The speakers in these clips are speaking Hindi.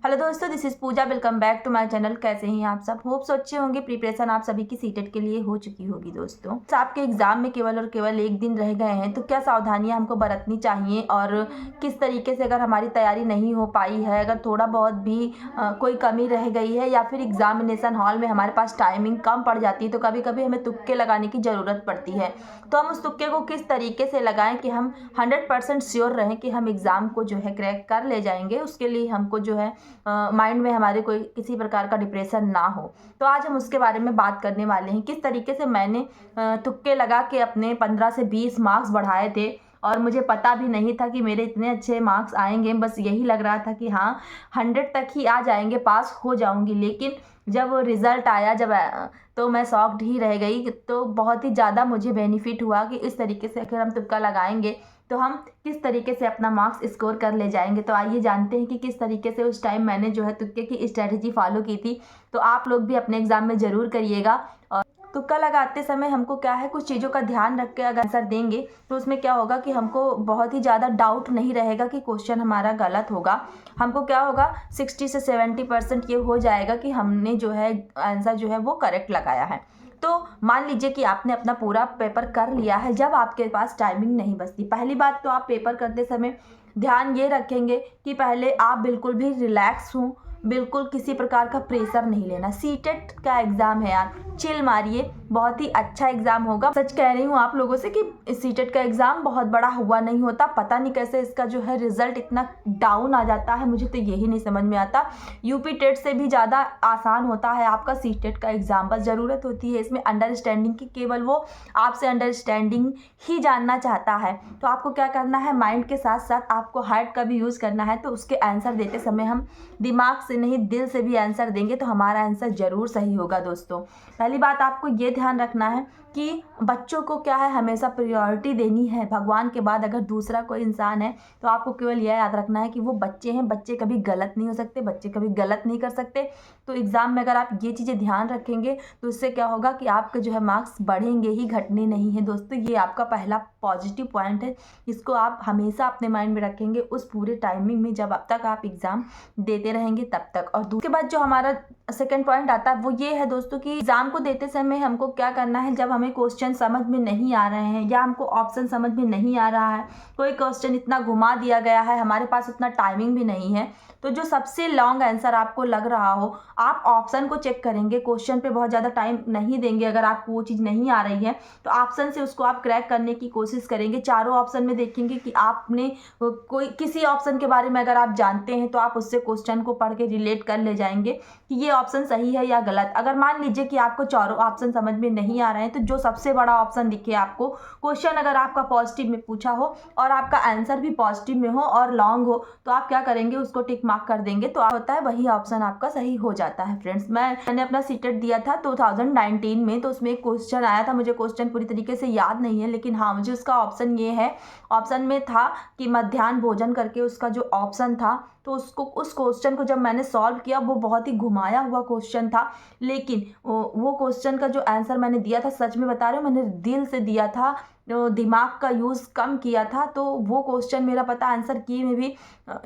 हेलो दोस्तों, this is Pooja. Welcome back to my channel. कैसे हैं आप सब? होप्स अच्छे होंगे। प्रिपरेशन आप सभी की सीटेट के लिए हो चुकी होगी दोस्तों। तो आपके एग्जाम में केवल और केवल एक दिन रह गए हैं, तो क्या सावधानियां हमको बरतनी चाहिए और किस तरीके से अगर हमारी तैयारी नहीं हो पाई है, अगर थोड़ा बहुत भी कोई कमी रह गई है या फिर एग्जामिनेशन हॉल में हमारे पास टाइमिंग कम पड़ जाती है, तो कभी कभी हमें तुक्के लगाने की ज़रूरत पड़ती है। तो हम उस तुक्के को किस तरीके से लगाएं कि हम 100% श्योर रहें कि हम एग्ज़ाम को जो है क्रैक कर ले जाएंगे। उसके लिए हमको जो है माइंड में हमारे कोई किसी प्रकार का डिप्रेशन ना हो। तो आज हम उसके बारे में बात करने वाले हैं, किस तरीके से मैंने तुक्के लगा के अपने 15 से 20 मार्क्स बढ़ाए थे और मुझे पता भी नहीं था कि मेरे इतने अच्छे मार्क्स आएंगे। बस यही लग रहा था कि हाँ 100 तक ही आ जाएंगे, पास हो जाऊंगी। लेकिन जब रिज़ल्ट आया तो मैं शॉक्ड ही रह गई। तो बहुत ही ज़्यादा मुझे बेनिफिट हुआ कि इस तरीके से अगर हम तुक्का लगाएंगे तो हम किस तरीके से अपना मार्क्स स्कोर कर ले जाएंगे। तो आइए जानते हैं कि किस तरीके से उस टाइम मैंने जो है तुक्के की स्ट्रैटेजी फॉलो की थी। तो आप लोग भी अपने एग्जाम में ज़रूर करिएगा। और तुक्का लगाते समय हमको क्या है, कुछ चीज़ों का ध्यान रख के अगर आंसर देंगे तो उसमें क्या होगा कि हमको बहुत ही ज़्यादा डाउट नहीं रहेगा कि क्वेश्चन हमारा गलत होगा। हमको क्या होगा, 60 से 70% ये हो जाएगा कि हमने जो है आंसर जो है वो करेक्ट लगाया है। तो मान लीजिए कि आपने अपना पूरा पेपर कर लिया है। जब आपके पास टाइमिंग नहीं बचती, पहली बात तो आप पेपर करते समय ध्यान ये रखेंगे कि पहले आप बिल्कुल भी रिलैक्स हों, बिल्कुल किसी प्रकार का प्रेशर नहीं लेना। सीटेट का एग्ज़ाम है यार, चिल मारिए, बहुत ही अच्छा एग्ज़ाम होगा। सच कह रही हूँ आप लोगों से कि सीटेट का एग्ज़ाम बहुत बड़ा हुआ नहीं होता। पता नहीं कैसे इसका जो है रिज़ल्ट इतना डाउन आ जाता है, मुझे तो यही नहीं समझ में आता। यूपी टेट से भी ज़्यादा आसान होता है आपका सीटेट का एग्ज़ाम। बस ज़रूरत होती है इसमें अंडरस्टैंडिंग की, केवल वो आपसे अंडरस्टैंडिंग ही जानना चाहता है। तो आपको क्या करना है, माइंड के साथ साथ आपको हार्ट का भी यूज़ करना है। तो उसके आंसर देते समय हम दिमाग से नहीं, दिल से भी आंसर देंगे तो हमारा आंसर ज़रूर सही होगा दोस्तों। पहली बात आपको ये ध्यान रखना है कि बच्चों को क्या है, हमेशा प्रायोरिटी देनी है। भगवान के बाद अगर दूसरा कोई इंसान है तो आपको केवल यह याद रखना है कि वो बच्चे हैं। बच्चे कभी गलत नहीं हो सकते, बच्चे कभी गलत नहीं कर सकते। तो एग्ज़ाम में अगर आप ये चीज़ें ध्यान रखेंगे तो उससे क्या होगा कि आपके जो है मार्क्स बढ़ेंगे ही, घटने नहीं है दोस्तों। ये आपका पहला पॉजिटिव पॉइंट है, इसको आप हमेशा अपने माइंड में रखेंगे उस पूरे टाइमिंग में जब अब तक आप एग्ज़ाम देते रहेंगे तब तक। और दूसरे बाद जो हमारा सेकेंड पॉइंट आता है वो ये है दोस्तों कि एग्ज़ाम को देते समय हमको क्या करना है, जब हमें क्वेश्चन समझ में नहीं आ रहे हैं या हमको ऑप्शन समझ में नहीं आ रहा है, कोई क्वेश्चन इतना घुमा दिया गया है, हमारे पास उतना टाइमिंग भी नहीं है, तो जो सबसे लॉन्ग आंसर आपको लग रहा हो, आप ऑप्शन को चेक करेंगे। क्वेश्चन पे बहुत ज़्यादा टाइम नहीं देंगे। अगर आपको वो चीज़ नहीं आ रही है तो ऑप्शन से उसको आप क्रैक करने की कोशिश करेंगे। चारों ऑप्शन में देखेंगे कि आपने कोई किसी ऑप्शन के बारे में अगर आप जानते हैं तो आप उससे क्वेश्चन को पढ़ के रिलेट कर ले जाएंगे कि ये ऑप्शन सही है या गलत। अगर मान लीजिए कि आपको चारों ऑप्शन समझ में नहीं आ रहे हैं तो जो सबसे बड़ा ऑप्शन दिखे आपको, क्वेश्चन अगर आपका पॉजिटिव में पूछा हो और आपका आंसर भी पॉजिटिव में हो और लॉन्ग हो, तो आप क्या करेंगे, उसको टिक मार्क कर देंगे। तो होता है वही ऑप्शन आपका सही हो जाता है। फ्रेंड्स, मैंने अपना सीटेट दिया था 2019 में, तो उसमें एक क्वेश्चन आया था। मुझे क्वेश्चन पूरी तरीके से याद नहीं है, लेकिन हाँ मुझे उसका ऑप्शन ये है, ऑप्शन में था कि मध्याह्न भोजन करके उसका जो ऑप्शन था। तो उस क्वेश्चन को जब मैंने सॉल्व किया, वो बहुत ही घुमाया हुआ क्वेश्चन था, लेकिन वो क्वेश्चन का जो आंसर मैंने दिया था, सच में बता रही हूँ, मैंने दिल से दिया था, दिमाग का यूज़ कम किया था। तो वो क्वेश्चन मेरा पता आंसर की में भी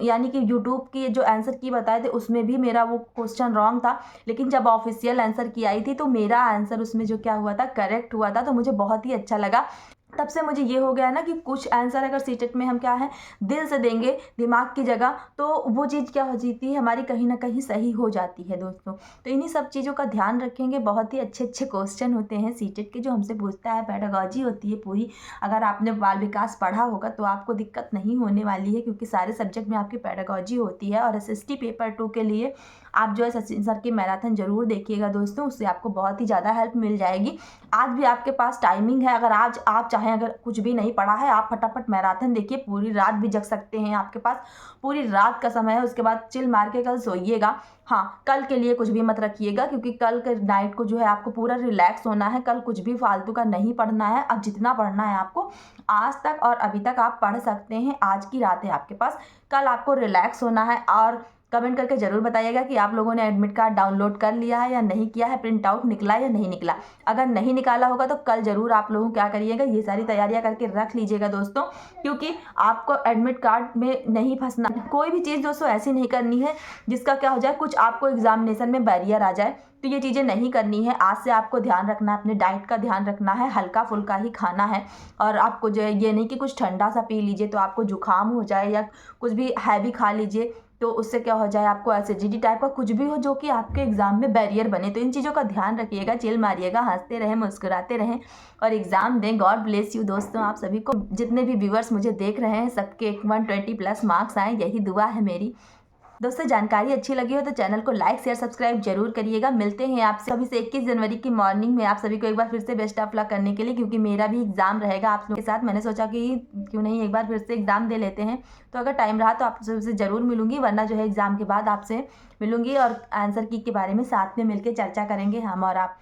यानी कि यूट्यूब की जो आंसर की बताए थे उसमें भी मेरा वो क्वेश्चन रॉन्ग था, लेकिन जब ऑफिशियल आंसर की आई थी तो मेरा आंसर उसमें जो क्या हुआ था, करेक्ट हुआ था। तो मुझे बहुत ही अच्छा लगा। तब से मुझे ये हो गया ना कि कुछ आंसर अगर सीटेट में हम क्या है दिल से देंगे दिमाग की जगह, तो वो चीज़ क्या हो जाती है हमारी, कहीं ना कहीं सही हो जाती है दोस्तों। तो इन्हीं सब चीज़ों का ध्यान रखेंगे। बहुत ही अच्छे अच्छे क्वेश्चन होते हैं सीटेट के जो हमसे पूछता है, पेडागॉजी होती है पूरी। अगर आपने बाल विकास पढ़ा होगा तो आपको दिक्कत नहीं होने वाली है, क्योंकि सारे सब्जेक्ट में आपकी पेडागॉजी होती है। और SST पेपर 2 के लिए आप जो है सचिन सर की मैराथन जरूर देखिएगा दोस्तों, उससे आपको बहुत ही ज़्यादा हेल्प मिल जाएगी। आज भी आपके पास टाइमिंग है, अगर आज आप चाहें, अगर कुछ भी नहीं पढ़ा है, आप फटाफट मैराथन देखिए, पूरी रात भी जग सकते हैं, आपके पास पूरी रात का समय है। उसके बाद चिल मार के कल सोइएगा। हाँ, कल के लिए कुछ भी मत रखिएगा, क्योंकि कल के नाइट को जो है आपको पूरा रिलैक्स होना है। कल कुछ भी फालतू का नहीं पढ़ना है। अब जितना पढ़ना है आपको आज तक और अभी तक आप पढ़ सकते हैं। आज की रात है आपके पास, कल आपको रिलैक्स होना है और कमेंट करके ज़रूर बताइएगा कि आप लोगों ने एडमिट कार्ड डाउनलोड कर लिया है या नहीं किया है, प्रिंट आउट निकला या नहीं निकला। अगर नहीं निकाला होगा तो कल ज़रूर आप लोगों क्या करिएगा, ये सारी तैयारियां करके रख लीजिएगा दोस्तों, क्योंकि आपको एडमिट कार्ड में नहीं फंसना। कोई भी चीज़ दोस्तों ऐसी नहीं करनी है जिसका क्या हो जाए, कुछ आपको एग्जामिनेशन में बैरियर आ जाए, तो ये चीज़ें नहीं करनी है। आज से आपको ध्यान रखना है, अपने डाइट का ध्यान रखना है, हल्का फुल्का ही खाना है। और आपको जो है ये नहीं कि कुछ ठंडा सा पी लीजिए तो आपको जुकाम हो जाए, या कुछ भी हैवी खा लीजिए तो उससे क्या हो जाए, आपको एसिडिटी टाइप का कुछ भी हो जो कि आपके एग्जाम में बैरियर बने। तो इन चीज़ों का ध्यान रखिएगा, चिल मारिएगा, हंसते रहें, मुस्कुराते रहें और एग्ज़ाम दें। गॉड ब्लेस यू दोस्तों। आप सभी को, जितने भी व्यूअर्स मुझे देख रहे हैं, सबके 120+ मार्क्स आए, यही दुआ है मेरी। दोस्तों जानकारी अच्छी लगी हो तो चैनल को लाइक शेयर सब्सक्राइब जरूर करिएगा। मिलते हैं आपसे सभी से 21 जनवरी की मॉर्निंग में। आप सभी को एक बार फिर से बेस्ट ऑफ लक करने के लिए, क्योंकि मेरा भी एग्जाम रहेगा आप लोगों के साथ। मैंने सोचा कि क्यों नहीं एक बार फिर से एग्जाम दे लेते हैं। तो अगर टाइम रहा तो आप सबसे ज़रूर मिलूंगी, वरना जो है एग्जाम के बाद आपसे मिलूंगी और आंसर की के बारे में साथ में मिलकर चर्चा करेंगे हम और आप।